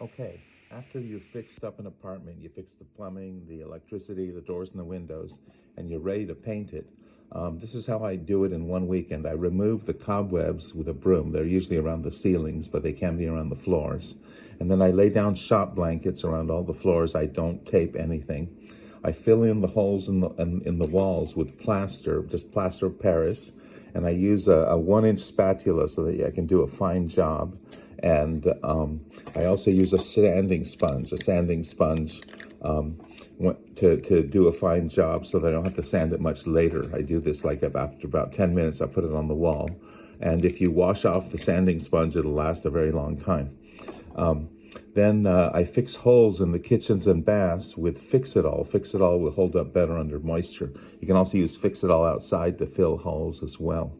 Okay, after you've fixed up an apartment, you fix the plumbing, the electricity, the doors and the windows, and you're ready to paint it. This is how I do it in one weekend. I remove the cobwebs with a broom. They're usually around the ceilings, but they can be around the floors. And then I lay down shop blankets around all the floors. I don't tape anything. I fill in the holes in the walls with plaster, just plaster of Paris, and I use a 1-inch spatula so that I can do a fine job. And I also use a sanding sponge to do a fine job so that I don't have to sand it much later. I do this like after about 10 minutes, I put it on the wall. And if you wash off the sanding sponge, it'll last a very long time. Then I fix holes in the kitchens and baths with Fix-It-All. Fix-It-All will hold up better under moisture. You can also use Fix-It-All outside to fill holes as well.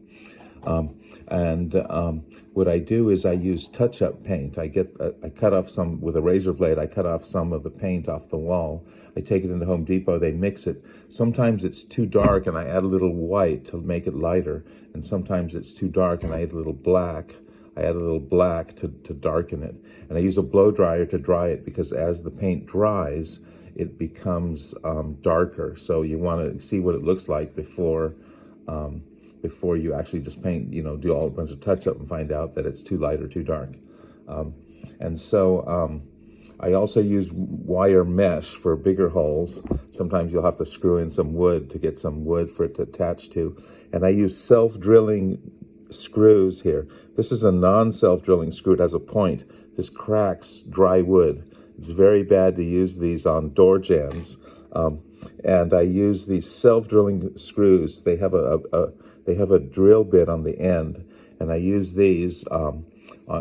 What I do is I use touch-up paint. I cut off some, with a razor blade, I cut off some of the paint off the wall. I take it into Home Depot, they mix it. Sometimes it's too dark and I add a little white to make it lighter. And sometimes it's too dark and I add a little black. To darken it. And I use a blow dryer to dry it because as the paint dries, it becomes darker. So you want to see what it looks like before you actually just paint, do a bunch of touch-up and find out that it's too light or too dark. I also use wire mesh for bigger holes. Sometimes you'll have to screw in some wood to get some wood for it to attach to. And I use self-drilling screws here. This is a non-self-drilling screw. It has a point. This cracks dry wood. It's very bad to use these on door jambs. And I use these self-drilling screws. They have a drill bit on the end, and I use these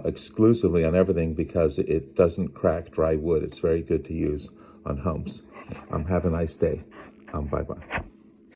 exclusively on everything because it doesn't crack dry wood. It's very good to use on homes. Have a nice day. Bye-bye.